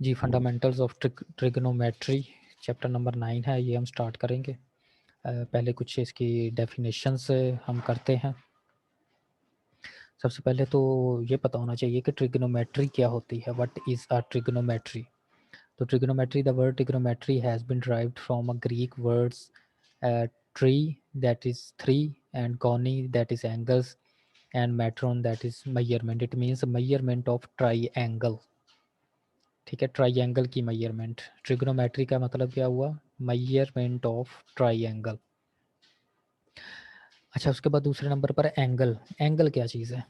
Ji, fundamentals of trigonometry chapter number 9 है, ये हम स्टार्ट करेंगे। पहले कुछ इसकी डेफिनेशंस हम करते हैं। सबसे पहले तो ये पता होना चाहिए कि ट्रिग्नोमेट्री क्या होती है। What is a trigonometry? तो trigonometry, the word trigonometry has been derived from a Greek words tri that is three and goni that is angles and metron that is measurement. It means measurement of tri. ठीक है, triangle की measurement. Trigonometry का मतलब क्या हुआ? Measurement of triangle. अच्छा, उसके बाद दूसरे नंबर पर एंगल। एंगल क्या चीज़ है?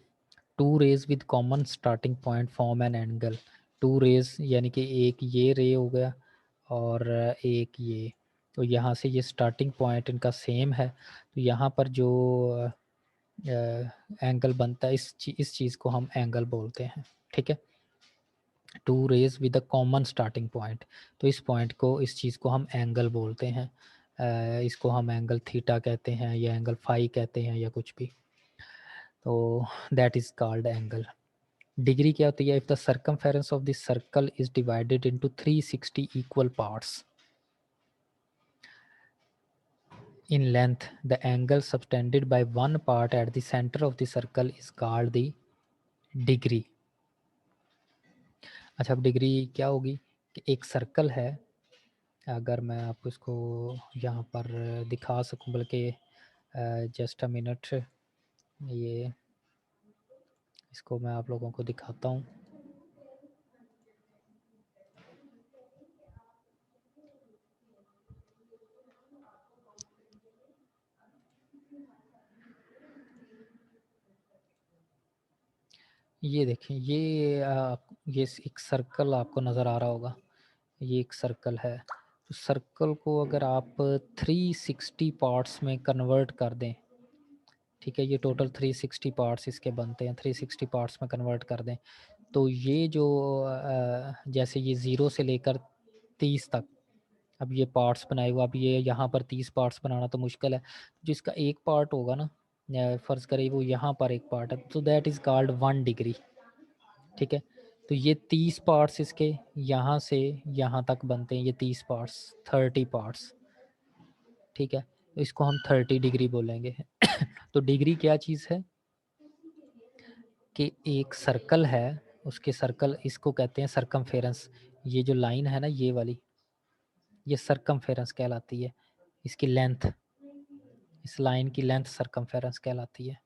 Two rays with common starting point form an angle. Two rays यानी कि एक ये रे हो गया और एक ये, तो यहाँ से ये स्टार्टिंग पॉइंट इनका सेम है, तो यहाँ पर जो एंगल बनता है इस चीज़ को हम एंगल बोलते हैं। ठीक है, two rays with a common starting point, तो इस पॉइंट को, इस चीज़ को हम एंगल बोलते हैं। इसको हम एंगल थीटा कहते हैं या एंगल फाई कहते हैं या कुछ भी, तो that is called angle. Degree क्या होती है? If the circumference of this circle is divided into 360 equal parts in length, the angle subtended by one part at the center of the circle is called the degree। अच्छा, अब degree क्या होगी कि एक circle है, अगर मैं आपको इसको यहाँ पर दिखा सकूँ, बल्कि जस्ट अ मिनट, ये इसको मैं आप लोगों को दिखाता हूँ। ये देखें, ये एक सर्कल आपको नज़र आ रहा होगा, ये एक सर्कल है। तो सर्कल को अगर आप 360 पार्ट्स में कन्वर्ट कर दें, ठीक है, ये टोटल 360 पार्ट्स इसके बनते हैं, 360 पार्ट्स में कन्वर्ट कर दें, तो ये जो जैसे ये 0 से लेकर 30 तक, अब ये पार्ट्स बनाए हुए, अब ये यहाँ पर 30 पार्ट्स बनाना तो मुश्किल है, जिसका एक पार्ट होगा ना, फ़र्ज़ करिए वो यहाँ पर एक पार्ट है, तो दैट इज़ कॉल्ड 1 डिग्री। ठीक है, तो ये 30 पार्ट्स इसके यहाँ से यहाँ तक बनते हैं, ये 30 पार्ट्स, 30 पार्ट्स। ठीक है, तो इसको हम 30 डिग्री बोलेंगे। तो डिग्री क्या चीज़ है कि एक सर्कल है, उसके सर्कल, इसको कहते हैं सरकमफेरेंस। ये जो लाइन है ना, ये वाली, ये सरकमफेरेंस कहलाती है। इसकी लेंथ, इस लाइन की लेंथ सरकमफेरेंस कहलाती है।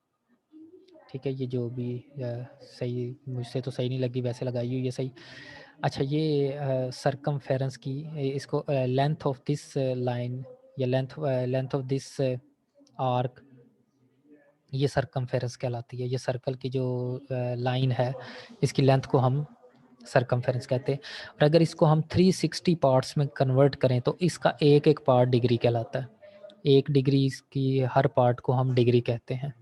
ठीक है, ये जो भी सही, मुझसे तो सही नहीं लगी, वैसे लगाई हुई है सही। अच्छा, ये सरकमफेरेंस की, इसको लेंथ ऑफ दिस लाइन या लेंथ ऑफ दिस आर्क, ये सरकमफेरेंस कहलाती है। ये सर्कल की जो लाइन है, इसकी लेंथ को हम सरकमफेरेंस कहते हैं। और अगर इसको हम 360 पार्ट्स में कन्वर्ट करें तो इसका एक एक पार्ट डिग्री कहलाता है। एक डिग्री, इसकी हर पार्ट को हम डिग्री कहते हैं।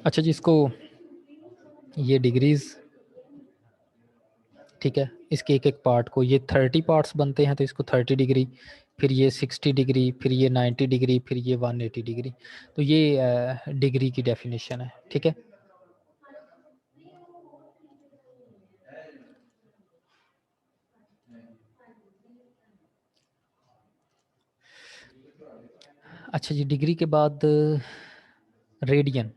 अच्छा जी, इसको, ये डिग्रीज, ठीक है, इसके एक एक पार्ट को, ये 30 पार्ट्स बनते हैं तो इसको 30 डिग्री, फिर ये 60 डिग्री, फिर ये 90 डिग्री, फिर ये 180 डिग्री। तो ये डिग्री की डेफिनेशन है। ठीक है, अच्छा जी, डिग्री के बाद रेडियन।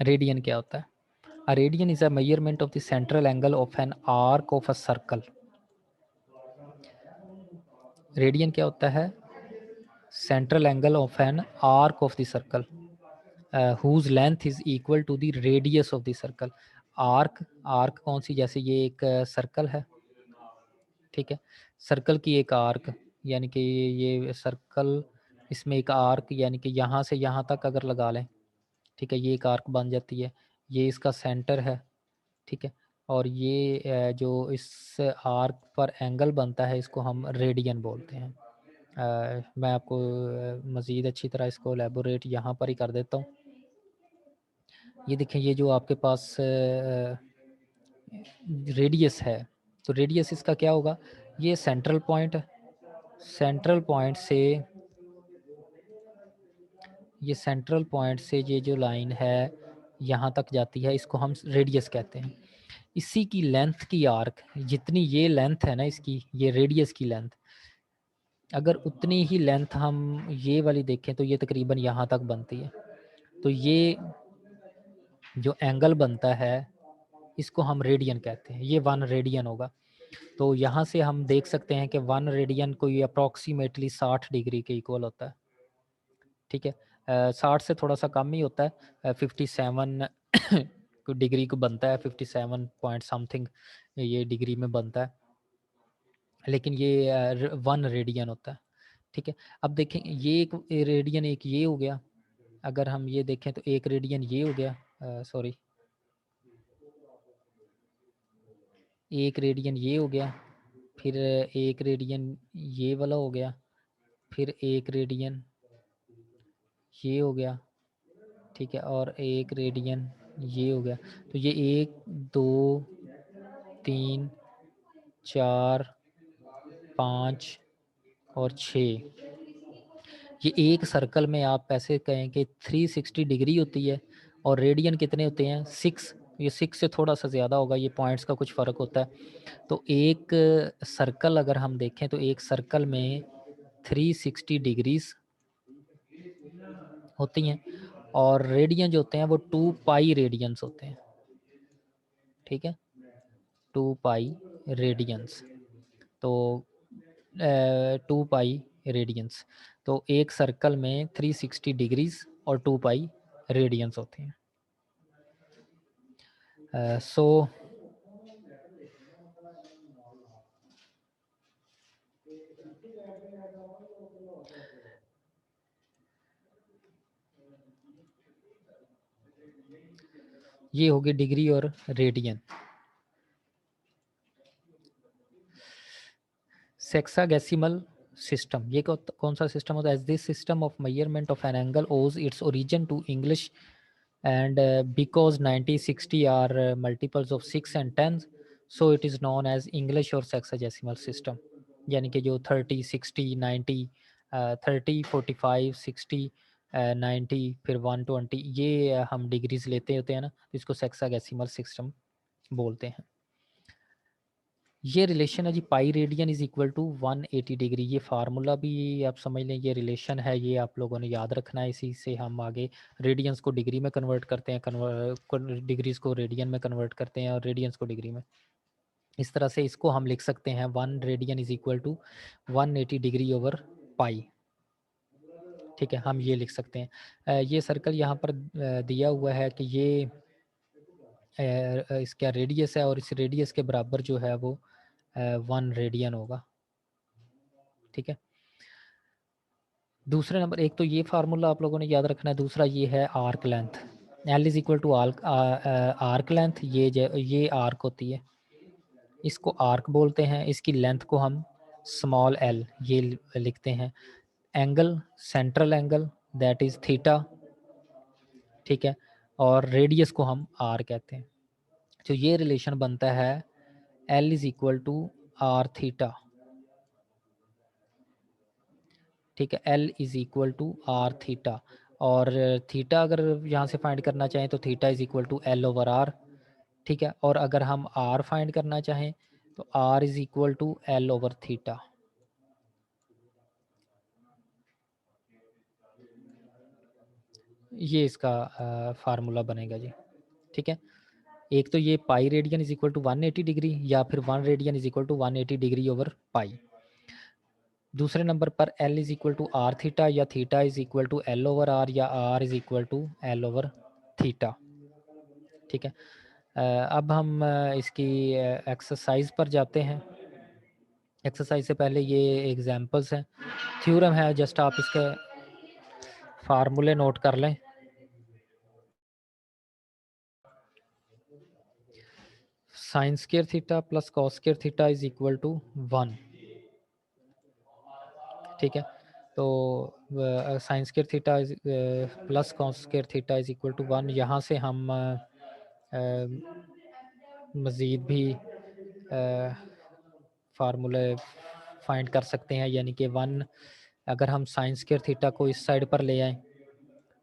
रेडियन क्या होता है? A radian is a measurement of the central angle of an arc of a circle. Radian क्या होता है? Central angle of an arc of the circle whose length is equal to the radius of the circle। Arc, arc कौन सी? जैसे ये एक circle है, ठीक है, सर्कल की एक आर्क, यानी कि ये सर्कल, इसमें एक आर्क, यानी कि यहाँ से यहाँ तक अगर लगा लें, ठीक है, ये एक आर्क बन जाती है, ये इसका सेंटर है। ठीक है, और ये जो इस आर्क पर एंगल बनता है, इसको हम रेडियन बोलते हैं। मैं आपको मज़ीद अच्छी तरह इसको एलेबोरेट यहाँ पर ही कर देता हूँ। ये देखें, ये जो आपके पास रेडियस है, तो रेडियस इसका क्या होगा? ये सेंट्रल पॉइंट, सेंट्रल पॉइंट से, ये सेंट्रल पॉइंट से ये जो लाइन है यहाँ तक जाती है, इसको हम रेडियस कहते हैं। इसी की लेंथ की आर्क, जितनी ये लेंथ है ना इसकी, ये रेडियस की लेंथ, अगर उतनी ही लेंथ हम ये वाली देखें तो ये तकरीबन यहाँ तक बनती है। तो ये जो एंगल बनता है इसको हम रेडियन कहते हैं, ये 1 रेडियन होगा। तो यहाँ से हम देख सकते हैं कि 1 रेडियन कोई अप्रॉक्सीमेटली 60 डिग्री के इक्वल होता है। ठीक है, 60 से थोड़ा सा कम ही होता है, 57 डिग्री को बनता है, 57 पॉइंट समथिंग ये डिग्री में बनता है, लेकिन ये 1 रेडियन होता है। ठीक है, अब देखें ये एक रेडियन, एक ये हो गया। अगर हम ये देखें तो एक रेडियन ये हो गया, सॉरी, एक रेडियन ये हो गया, फिर एक रेडियन ये वाला हो गया, फिर एक रेडियन ये हो गया। ठीक है, और एक रेडियन ये हो गया। तो ये 1 2 3 4 5 और 6, ये एक सर्कल में आप ऐसे कहें कि 360 डिग्री होती है। और रेडियन कितने होते हैं? 6। ये 6 से थोड़ा सा ज़्यादा होगा, ये पॉइंट्स का कुछ फ़र्क होता है। तो एक सर्कल अगर हम देखें तो एक सर्कल में 360 डिग्रीज होती हैं, और रेडियन जो होते हैं वो 2 पाई रेडियंस होते हैं। ठीक है, 2 पाई रेडियंस। तो 2 पाई रेडियंस, तो एक सर्कल में 360 डिग्रीज और 2 पाई रेडियंस होते हैं। सो ये होगी डिग्री और रेडियन। सेक्साडेसिमल सिस्टम, ये कौन सा सिस्टम होता है? As this system of measurement of an angle owes its origin to English and because 90 60 are multiples of 6 and 10, so it is known as English और सेक्साडेसिमल सिस्टम। यानी कि जो 30 60 90, 30 45 60 90 फिर 120, ये हम डिग्रीज लेते होते हैं ना, तो इसको सेक्साडेसिमल सिस्टम बोलते हैं। ये रिलेशन है जी, pi radian is equal to 180 degree. ये फार्मूला भी आप समझ लें, ये रिलेशन है, ये आप लोगों ने याद रखना है। इसी से हम आगे रेडियंस को डिग्री में कन्वर्ट करते हैं, डिग्रीज को रेडियन में कन्वर्ट करते हैं, और रेडियंस को डिग्री में। इस तरह से इसको हम लिख सकते हैं 1 radian is equal to 180 degree over pi. ठीक है, हम ये लिख सकते हैं। ये सर्कल यहाँ पर दिया हुआ है कि ये इसका रेडियस है, और इस रेडियस के बराबर जो है वो 1 रेडियन होगा। ठीक है, दूसरे नंबर, एक तो ये फार्मूला आप लोगों ने याद रखना है, दूसरा ये है arc length. L is equal to arc length, ये आर्क होती है, इसको आर्क बोलते हैं। इसकी लेंथ को हम स्मॉल एल ये लिखते हैं। Angle, central angle, that is theta. ठीक है, और रेडियस को हम आर कहते हैं। तो ये रिलेशन बनता है L is equal to R theta. ठीक है, L is equal to R theta, और थीटा अगर यहाँ से फाइंड करना चाहें तो theta is equal to L over R. ठीक है, और अगर हम आर फाइंड करना चाहें तो R is equal to L over theta. ये इसका फार्मूला बनेगा जी। ठीक है, एक तो ये pi radian is equal to 180 degree, या फिर 1 radian is equal to 180 degree over pi. दूसरे नंबर पर L is equal to R theta, या theta is equal to L over R, या R is equal to L over theta. ठीक है, अब हम इसकी एक्सरसाइज पर जाते हैं। एक्सरसाइज से पहले ये एग्जांपल्स हैं, थ्योरम है, जस्ट आप इसके फार्मूले नोट कर लें। Sine square theta plus cos square theta is equal to 1। ठीक है, तो sine square theta is plus cos square theta is equal to 1। यहाँ से हम मज़ीद भी फार्मूले फाइंड कर सकते हैं, यानी कि 1, अगर हम साइन स्क्वायर थीटा को इस साइड पर ले आएँ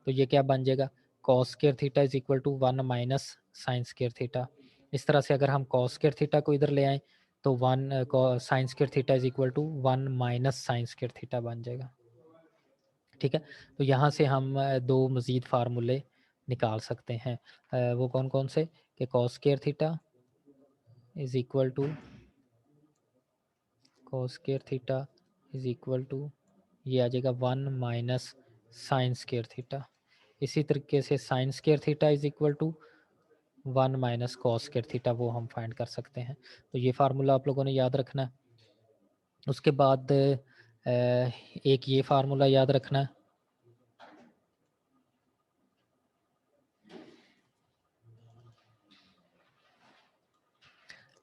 तो ये क्या बन जाएगा? Cos square theta is equal to 1 minus sine square theta. इस तरह से अगर हम कॉस स्क्वायर थीटा को इधर ले आए तो 1 sine square theta is equal to 1 minus sine square theta बन जाएगा। ठीक है, तो यहाँ से हम दो मज़ीद फार्मूले निकाल सकते हैं। वो कौन कौन से, कि cos square theta is equal to cos square theta is equal to ये आ जाएगा 1 माइनस साइन स्क्वायर थीटा। इसी तरीके से sine square theta is equal to 1 minus cos square theta, वो हम फाइंड कर सकते हैं। तो ये फार्मूला आप लोगों ने याद रखना है। उसके बाद एक ये फार्मूला याद रखना है,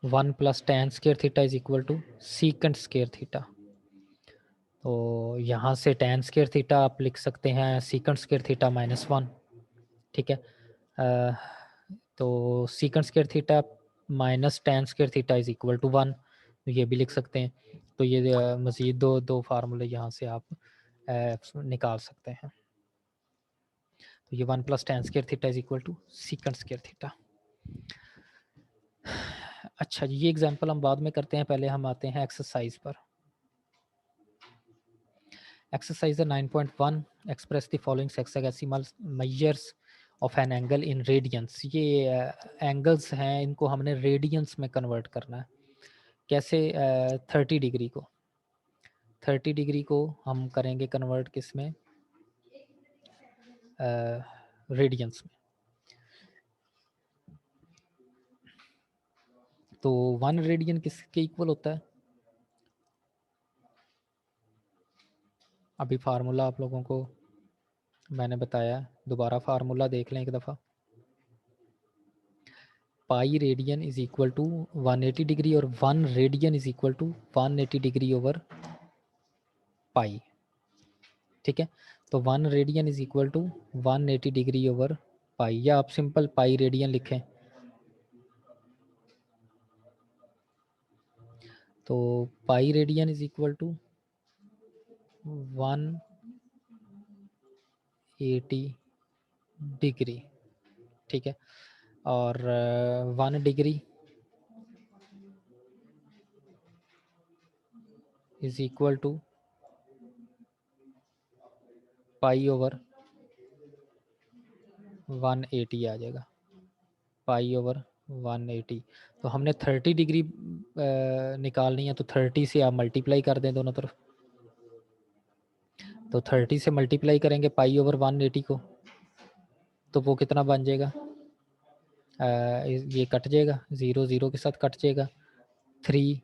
one plus tan square theta is equal to secant square theta. तो यहाँ से टेन स्क्वायर थीटा आप लिख सकते हैं सीकेंट स्क्वायर थीटा माइनस 1। ठीक है, तो secant square theta minus tan square theta is equal to 1, ये भी लिख सकते हैं। तो ये मज़ीद दो दो फार्मूले यहाँ से आप निकाल सकते हैं। तो ये 1 plus tan square theta is equal to secant square theta. अच्छा जी, ये एग्जांपल हम बाद में करते हैं, पहले हम आते हैं एक्सरसाइज पर। Exercise 9.1 express the following hexadecimal measures of an angle in radiance. ये एंगल्स हैं, इनको हमने रेडियंस में कन्वर्ट करना है। कैसे? 30 डिग्री को 30 डिग्री को हम करेंगे कन्वर्ट किस में, रेडियंस में। तो 1 रेडियन किसके इक्वल होता है? अभी फार्मूला आप लोगों को मैंने बताया, दोबारा फार्मूला देख लें एक दफ़ा। Pi radian is equal to 180 degree और 1 radian is equal to 180 degree over pi. ठीक है, तो 1 radian is equal to 180 degree over pi, या आप सिंपल पाई रेडियन लिखें। तो pi radian is equal to 180 degree. ठीक है, और 1 degree is equal to pi over 180 आ जाएगा, पाई ओवर 180। तो हमने 30 डिग्री निकालनी है, तो 30 से आप मल्टीप्लाई कर दें दोनों तरफ। तो 30 से मल्टीप्लाई करेंगे पाई ओवर 180 को, तो वो कितना बन जाएगा? ये कट जाएगा, 0 0 के साथ कट जाएगा, 3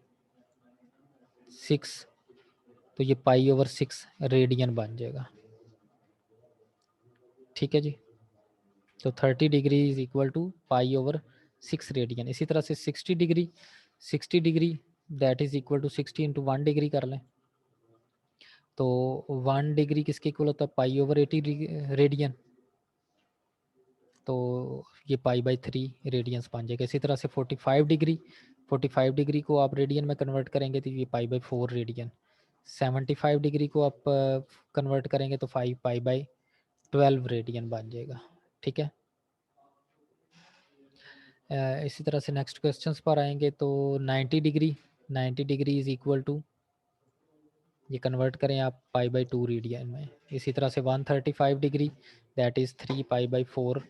6, तो ये पाई ओवर 6 रेडियन बन जाएगा। ठीक है जी, तो 30 degree is equal to pi over 6 radian. इसी तरह से 60 degree that is equal to 60 into 1 degree कर लें। तो 1 डिग्री किसके इक्वल होता है? Pi over 80 radian. तो ये पाई बाई 3 रेडियंस बन जाएगा। इसी तरह से 45 डिग्री को आप रेडियन में कन्वर्ट करेंगे तो ये पाई बाई 4 रेडियन। 75 डिग्री को आप कन्वर्ट करेंगे तो 5 पाई बाई 12 रेडियन बन जाएगा। ठीक है, इसी तरह से नेक्स्ट क्वेश्चंस पर आएंगे। तो 90 डिग्री इज इक्वल टू, ये कन्वर्ट करें आप पाई बाई 2 रेडियन में। इसी तरह से 135 degree that is 3 pi by 4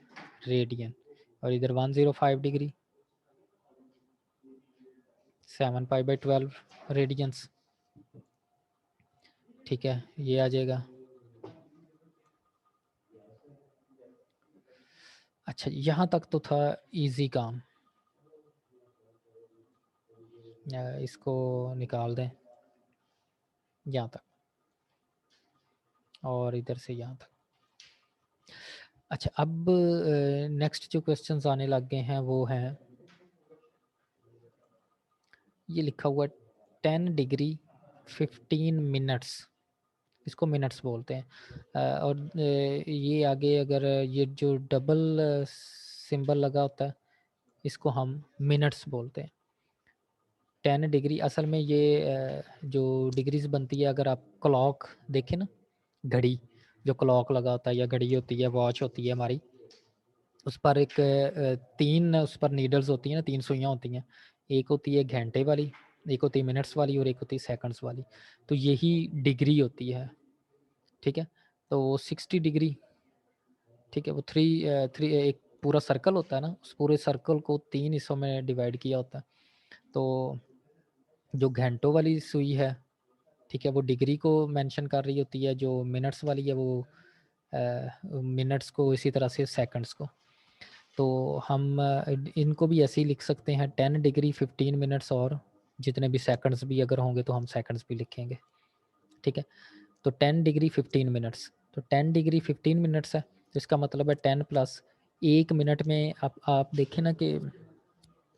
radian, और इधर 105 डिग्री 7 पाई बाई 12 रेडियंस। ठीक है, ये आ जाएगा। अच्छा, यहाँ तक तो था इजी काम, इसको निकाल दें यहाँ तक, और इधर से यहाँ तक। अच्छा, अब नेक्स्ट जो क्वेश्चंस आने लग गए हैं वो हैं, ये लिखा हुआ 10 डिग्री 15 मिनट्स, इसको मिनट्स बोलते हैं। और ये आगे अगर ये जो डबल सिंबल लगा होता है इसको हम मिनट्स बोलते हैं। 10 डिग्री असल में ये जो डिग्रीज बनती है, अगर आप क्लॉक देखें ना, घड़ी, जो क्लॉक लगा होता है या घड़ी होती है, वॉच होती है हमारी, उस पर एक 3 उस पर नीडल्स होती हैं ना, 3 सुइयाँ होती हैं। एक होती है घंटे वाली, एक होती है मिनट्स वाली और एक होती है सेकंड्स वाली। तो यही डिग्री होती है, ठीक है? तो 60 डिग्री, ठीक है? वो 3 एक पूरा सर्कल होता है ना, उस पूरे सर्कल को 3 हिस्सों में डिवाइड किया होता है। तो जो घंटों वाली सुई है, ठीक है, वो डिग्री को मेंशन कर रही होती है, जो मिनट्स वाली है वो मिनट्स को, इसी तरह से सेकंड्स को। तो हम इनको भी ऐसे ही लिख सकते हैं, 10 डिग्री 15 मिनट्स, और जितने भी सेकंड्स भी अगर होंगे तो हम सेकंड्स भी लिखेंगे, ठीक है? तो 10 डिग्री 15 मिनट्स, तो 10 डिग्री 15 मिनट्स है, तो इसका मतलब है 10 प्लस 1 मिनट में आप देखें ना कि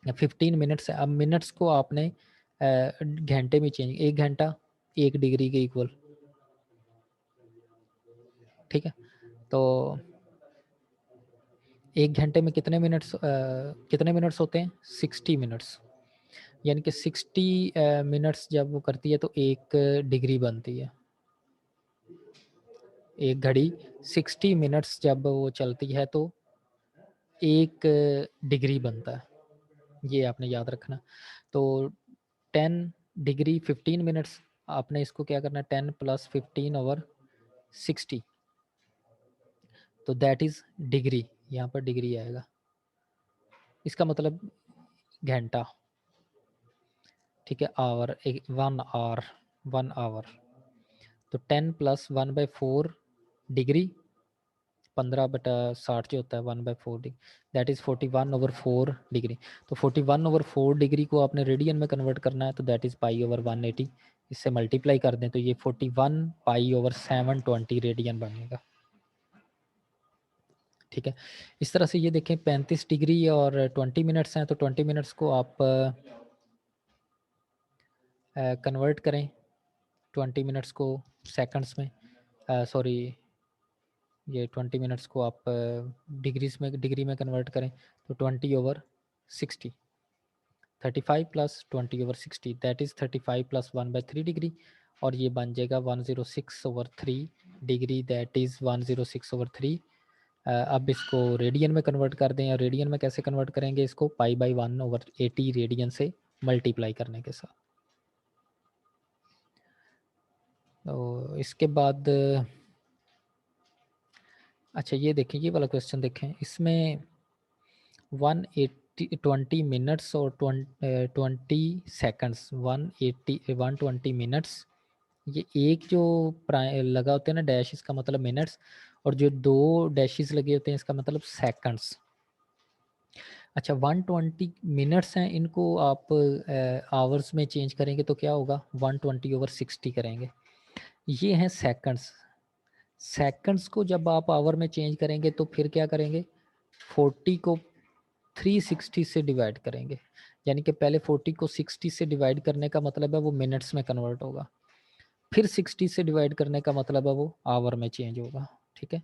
15 मिनट्स है। अब मिनट्स को आपने घंटे में चेंज, 1 घंटा 1 डिग्री के इक्वल, ठीक है? तो 1 घंटे में कितने मिनट्स होते हैं? 60 मिनट्स, यानी कि 60 मिनट्स जब वो करती है तो 1 डिग्री बनती है। एक घड़ी 60 मिनट्स जब वो चलती है तो 1 डिग्री बनता है, ये आपने याद रखना। तो 10 डिग्री 15 मिनट्स, आपने इसको क्या करना है, 10 प्लस 15 ओवर 60, तो दैट इज़ डिग्री, यहाँ पर डिग्री आएगा। इसका मतलब घंटा, ठीक है? Hour, 1 hour, 1 hour. तो 10 प्लस 1/4 डिग्री, 15/60 जो होता है 1/4 डिग्री, दैट इज़ 41/4 डिग्री। तो 41/4 डिग्री को आपने रेडियन में कन्वर्ट करना है, तो दैट इज़ पाई/180। इससे मल्टीप्लाई कर दें तो ये 41 पाई/720 रेडियन बनेगा, ठीक है? इस तरह से ये देखें 35 डिग्री और 20 मिनट्स हैं, तो 20 मिनट्स को आप कन्वर्ट करें 20 मिनट्स को सेकंड्स में, सॉरी, ये 20 मिनट्स को आप डिग्री में कन्वर्ट करें, तो 20/60, 35 plus 20/60, that is 35 plus 1/3 degree, और ये बन जाएगा 106/3 डिग्री, दैट इज़ 106/3। अब इसको रेडियन में कन्वर्ट कर दें, और रेडियन में कैसे कन्वर्ट करेंगे इसको, पाई/1/80 रेडियन से मल्टीप्लाई करने के साथ। तो इसके बाद अच्छा ये देखें, ये वाला क्वेश्चन देखें, इसमें 120 मिनट्स और 20 सेकंड्स, 120 मिनट्स, ये एक जो लगा होता है ना डैश, इसका मतलब मिनट्स, और जो 2 डैशेस लगे होते हैं इसका मतलब सेकंड्स। अच्छा, 120 मिनट्स हैं, इनको आप आवर्स में चेंज करेंगे तो क्या होगा, 120/60 करेंगे। ये हैं सेकंड्स। सेकंड्स को जब आप आवर में चेंज करेंगे तो फिर क्या करेंगे, 40 को 360 से डिवाइड करेंगे, यानी कि पहले 40 को 60 से डिवाइड करने का मतलब है वो मिनट्स में कन्वर्ट होगा, फिर 60 से डिवाइड करने का मतलब है वो आवर में चेंज होगा, ठीक है?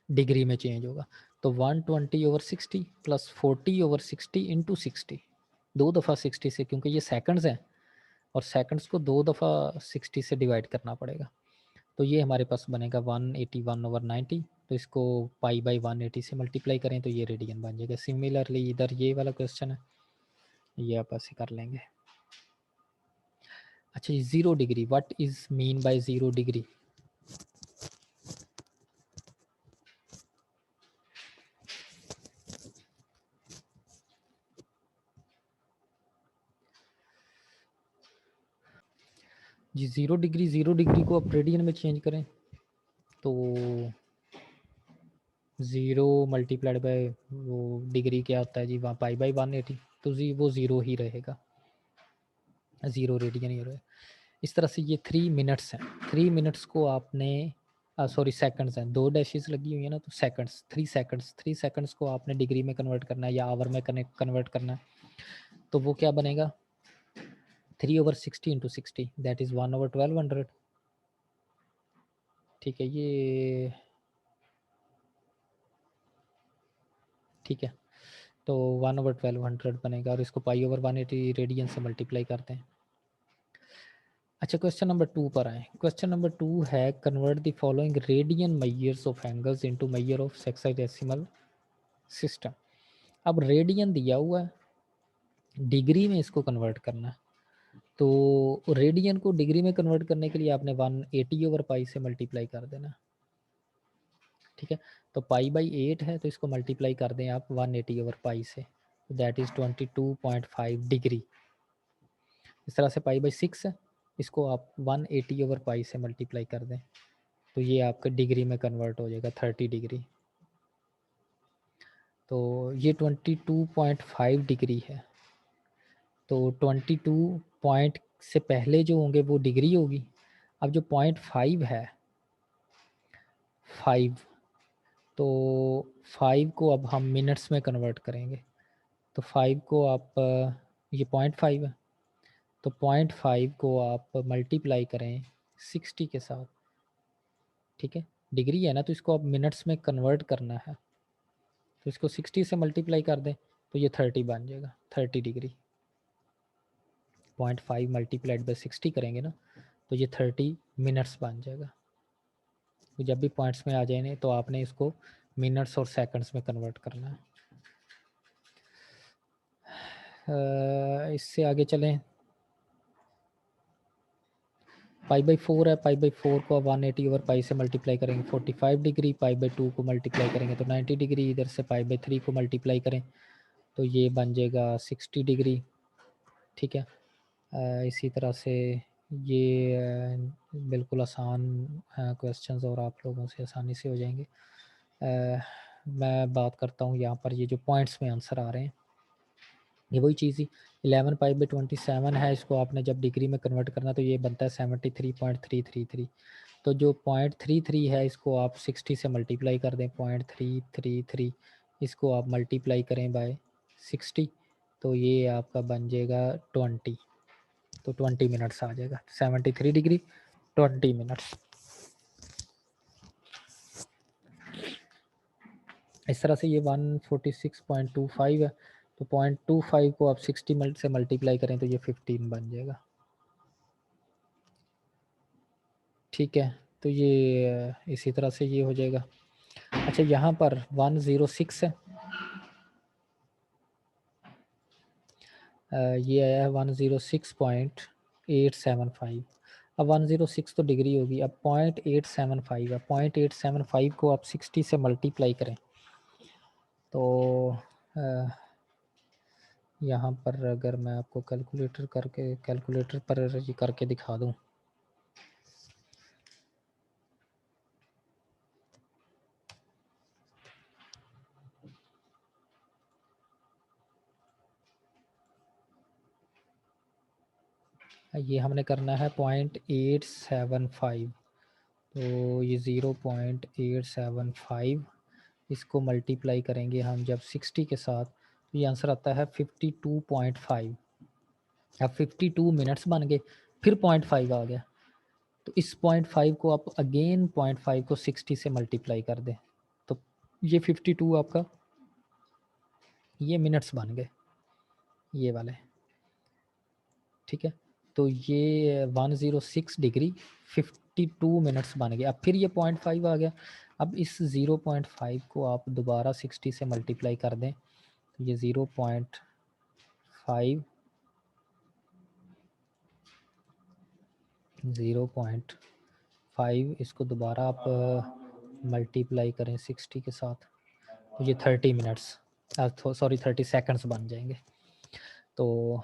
डिग्री में चेंज होगा। तो 120/60 प्लस 40/60 इंटू 60, 2 दफ़ा 60 से, क्योंकि ये सेकंड्स हैं और सेकंड्स को 2 दफ़ा 60 से डिवाइड करना पड़ेगा। तो ये हमारे पास बनेगा 181/90। तो इसको पाई/180 से मल्टीप्लाई करें तो ये रेडियन बन जाएगा। सिमिलरली इधर ये वाला क्वेश्चन है, ये आप ऐसे कर लेंगे। अच्छा, ये 0 डिग्री, what is mean by 0 degree? जी 0 डिग्री को आप रेडियन में चेंज करें तो 0 मल्टीप्लाइड बाय वो डिग्री क्या होता है जी, वहाँ पाई/180, तो जी वो 0 ही रहेगा, 0 रेडियन ही रहेगा। इस तरह से ये 3 मिनट्स हैं, 3 मिनट्स को आपने सॉरी सेकंड्स हैं, 2 डैशेस लगी हुई है ना, तो सेकंड्स, 3 सेकंड्स को आपने डिग्री में कन्वर्ट करना है या आवर में कन्वर्ट करना है, तो वो क्या बनेगा, 3/60 इंटू 60, दैट इज़ 1/1200, ठीक है? ये ठीक है, तो 1/1200 बनेगा, और इसको पाई/180 रेडियन से मल्टीप्लाई करते हैं। अच्छा, क्वेश्चन नंबर 2 पर आए। क्वेश्चन नंबर 2 है convert the following radian measures of angles into measure of hexadecimal system. अब रेडियन दिया हुआ है, डिग्री में इसको कन्वर्ट करना है। तो रेडियन को डिग्री में कन्वर्ट करने के लिए आपने 180/पाई से मल्टीप्लाई कर देना। ठीक है, तो पाई बाई 8 है, तो इसको मल्टीप्लाई कर दें आप 180/पाई से, दैट इज़ 22.5 डिग्री। इस तरह से पाई बाई 6 है, इसको आप 180/पाई से मल्टीप्लाई कर दें, तो ये आपका डिग्री में कन्वर्ट हो जाएगा 30 डिग्री। तो ये 22.5 डिग्री है। तो 22 पॉइंट से पहले जो होंगे वो डिग्री होगी। अब जो 0.5 है 5, तो 5 को अब हम मिनट्स में कन्वर्ट करेंगे। तो 5 को आप ये 0.5 है, तो 0.5 को आप मल्टीप्लाई करें 60 के साथ। ठीक है, डिग्री है ना, तो इसको अब मिनट्स में कन्वर्ट करना है, तो इसको 60 से मल्टीप्लाई कर दें, तो ये 30 बन जाएगा, 30 डिग्री। 0.5 मल्टीप्लाइड बाई 60 करेंगे ना, तो ये 30 मिनट्स बन जाएगा। तो जब भी पॉइंट्स में आ जाए तो आपने इसको मिनट्स और सेकंड्स में कन्वर्ट करना है। इससे आगे चलें। पाई बाई 4 है, पाई बाई 4 को 180/पाई से मल्टीप्लाई करेंगे 45 डिग्री, पाई बाई 2 को मल्टीप्लाई करेंगे तो 90 डिग्री, इधर से पाई बाई 3 को मल्टीप्लाई करें तो ये बन जाएगा 60 डिग्री। ठीक है, इसी तरह से ये बिल्कुल आसान क्वेश्चंस और आप लोगों से आसानी से हो जाएंगे। मैं बात करता हूँ यहाँ पर, ये जो पॉइंट्स में आंसर आ रहे हैं ये वही चीज़ ही। 11 पाई बाई 27 है, इसको आपने जब डिग्री में कन्वर्ट करना तो ये बनता है 73.333। तो जो 0.33 है इसको आप 60 से मल्टीप्लाई कर दें, 0.333 इसको आप मल्टीप्लाई करें बाय 60, तो ये आपका बन जाएगा 20, तो 20 मिनट्स आ जाएगा। 73 डिग्री 20 मिनट्स। इस तरह से ये 146.25 है, तो 0.25 को आप 60 से मल्टीप्लाई करें तो ये 15 बन जाएगा। ठीक है, तो ये इसी तरह से ये हो जाएगा। अच्छा, यहाँ पर 106 है, ये आया है 106.875। अब 106 तो डिग्री होगी, अब 0.875 है, 0.875 को आप 60 से मल्टीप्लाई करें तो यहाँ पर अगर मैं आपको कैलकुलेटर पर ये करके दिखा दूँ, ये हमने करना है 0.875, तो ये 0.875 इसको मल्टीप्लाई करेंगे हम जब 60 के साथ, तो ये आंसर आता है 52.5। अब 52 मिनट्स बन गए, फिर 0.5 आ गया, तो इस 0.5 को आप अगेन 0.5 को 60 से मल्टीप्लाई कर दें, तो ये 52 आपका ये मिनट्स बन गए, ये वाले। ठीक है, तो ये 106 डिग्री 52 मिनट्स बन गया। अब फिर ये 0.5 आ गया, अब इस 0.5 को आप दोबारा 60 से मल्टीप्लाई कर दें, तो ये 0.5 इसको दोबारा आप मल्टीप्लाई करें 60 के साथ, तो ये 30 मिनट्स सॉरी 30 सेकंड्स बन जाएंगे। तो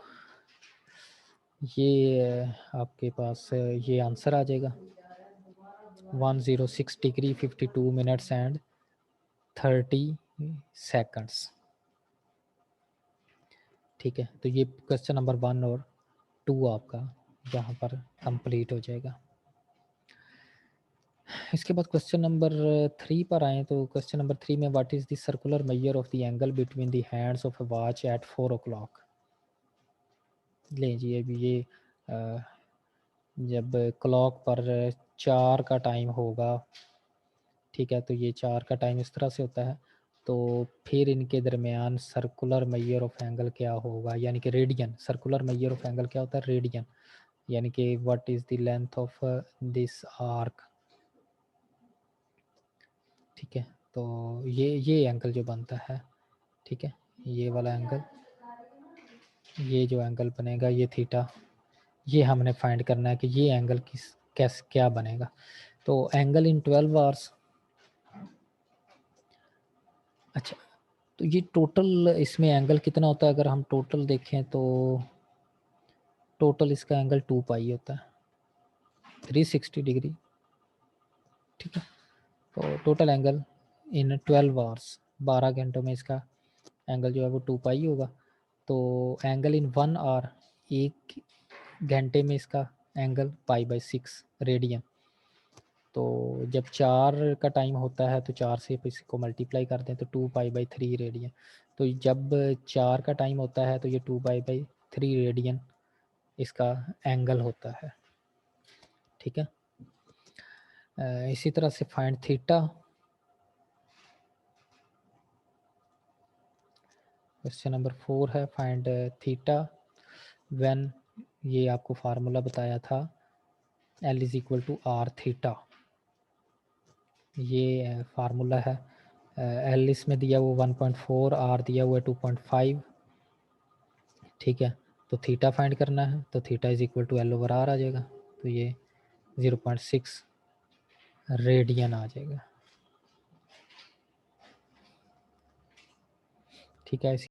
ये आपके पास ये आंसर आ जाएगा 106 डिग्री 52 मिनट्स एंड 30 सेकंड्स। ठीक है, तो ये क्वेश्चन नंबर 1 और 2 आपका यहाँ पर कंप्लीट हो जाएगा। इसके बाद क्वेश्चन नंबर 3 पर आए, तो क्वेश्चन नंबर 3 में what is the circular measure of the angle between the hands of a watch at 4 o'clock। ले जी, अभी ये जब क्लॉक पर 4 का टाइम होगा, ठीक है, तो ये 4 का टाइम इस तरह से होता है, तो फिर इनके दरमियान सर्कुलर मेजर ऑफ एंगल क्या होगा, यानी कि radian. Circular measure of angle क्या होता है, रेडियन। यानी कि what is the length of this arc, ठीक है। तो ये एंगल जो बनता है, ठीक है, ये वाला एंगल, ये जो एंगल बनेगा ये थीटा, ये हमने फाइंड करना है कि ये एंगल क्या बनेगा। तो एंगल इन 12 आवर्स, अच्छा, तो ये टोटल इसमें एंगल कितना होता है, अगर हम टोटल देखें तो टोटल इसका एंगल 2 पाई होता है, 360 डिग्री, ठीक है। तो टोटल एंगल इन 12 आवर्स, 12 घंटों में इसका एंगल जो है वो 2 पाई होगा। तो एंगल इन 1 आवर, 1 घंटे में इसका एंगल पाई/6 रेडियन। तो जब 4 का टाइम होता है तो 4 से इसको मल्टीप्लाई कर दें तो 2 पाई/3 रेडियन। तो जब 4 का टाइम होता है तो ये 2 पाई/3 रेडियन इसका एंगल होता है, ठीक है। इसी तरह से फाइंड थीटा, क्वेश्चन नंबर 4 है फाइंड थीटा व्हेन, ये आपको फार्मूला बताया था L is equal to R theta, ये फार्मूला है। L इसमें दिया वो 1.4, आर दिया हुआ है 2.5, ठीक है। तो थीटा फाइंड करना है, तो theta is equal to L over R आ जाएगा, तो ये 0.6 रेडियन आ जाएगा, ठीक है।